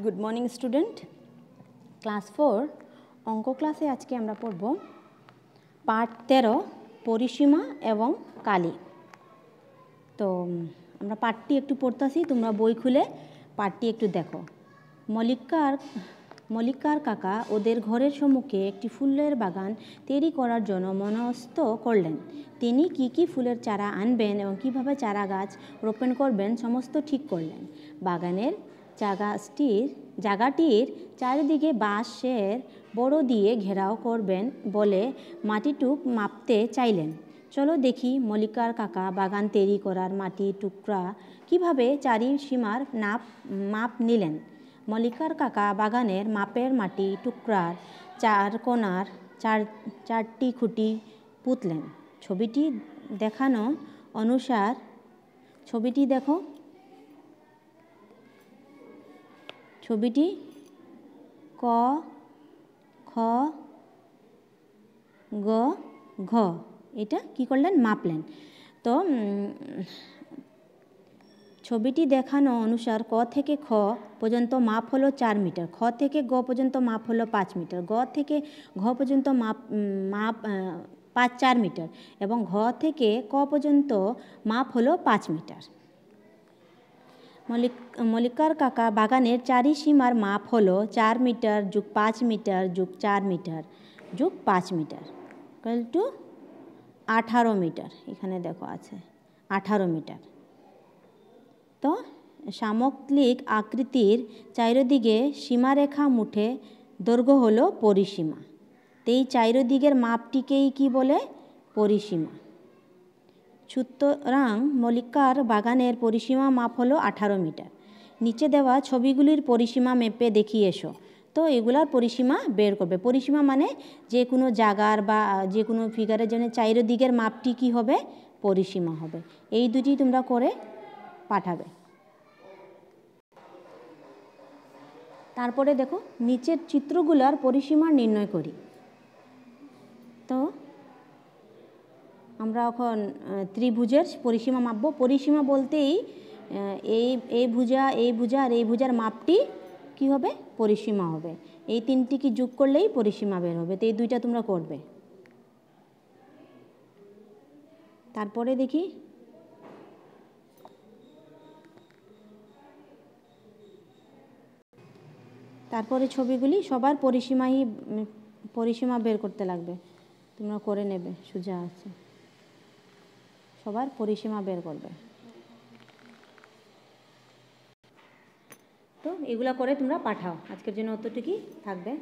Good morning student, class 4 অঙ্ক ক্লাসে আজকে আমরা পড়ব পার্ট 13 পরিসীমা এবং কালি। তো আমরা পার্টটি একটু পড়তাছি, তোমরা বই খুলে পার্টটি একটু দেখো। মল্লিকার কাকা ওদের ঘরের সম্মুখে একটি ফুলের বাগান তৈরি করার জন্য মনস্থ করলেন। তিনি কি কি ফুলের চারা আনবেন এবং কিভাবে চারা গাছ রোপণ করবেন সমস্ত ঠিক করলেন। বাগানের জায়গাটির চারিদিকে বাঁশের বড় দিয়ে ঘেরাও করবেন বলে মাটিটুক মাপতে চাইলেন। চলো দেখি মল্লিকার কাকা বাগান তৈরি করার মাটির টুকরা কিভাবে চারি সীমার মাপ নিলেন। মল্লিকার কাকা বাগানের মাপের মাটি টুকরার চার কোণার চারটি খুঁটি পুঁতলেন। ছবিটি দেখানো অনুসার ছবিটি দেখো। ছবিটি ক খ গ ঘ এটা কি করলেন, মাপলেন। তো ছবিটি দেখানো অনুসার ক থেকে খ পর্যন্ত মাপ হলো 4 মিটার, খ থেকে গ পর্যন্ত মাপ হলো 5 মিটার, গ থেকে ঘ পর্যন্ত মাপ 4 মিটার এবং ঘ থেকে ক পর্যন্ত মাপ হলো 5 মিটার। মল্লিকার কাকা বাগানের চারি সীমার মাপ হলো 4 মিটার যোগ 5 মিটার যোগ 4 মিটার যোগ 5 মিটার ইকুয়াল টু 18 মিটার। এখানে দেখো আছে 18 মিটার। তো সামগ্রিক আকৃতির চারিদিকে সীমারেখা মুঠে দৈর্ঘ্য হলো পরিসীমা। তো এই চারিদিকের মাপটিকেই কি বলে, পরিসীমা। সুতরাং মল্লিকার বাগানের পরিসীমা মাপ হলো 18 মিটার। নিচে দেওয়া ছবিগুলির পরিসীমা মেপে দেখিয়ে এসো। তো এগুলার পরিসীমা বের করবে। পরিসীমা মানে যে কোনো জায়গার বা যে কোনো ফিগারের জন্য চারিদিকের মাপটি কি হবে, পরিসীমা হবে। এই দুটি তোমরা করে পাঠাবে। তারপরে দেখো নিচের চিত্রগুলোর পরিসীমা নির্ণয় করি। তো আমরা এখন ত্রিভুজের পরিসীমা মাপবো। পরিসীমা বলতেই এই ভুজা আর এই ভুজার মাপটি কি হবে, পরিসীমা হবে। এই তিনটি কি যোগ করলেই পরিসীমা বের হবে। তো এই দুইটা তোমরা করবে। তারপরে দেখি তারপরে ছবিগুলি সবার পরিসীমা বের করতে লাগবে। তোমরা করে নেবে, সোজা আছে, সবার পরিসীমা বের করবে। তো এগুলা করে তোমরা পাঠাও। আজকের জন্য অতটুকুই থাকবে।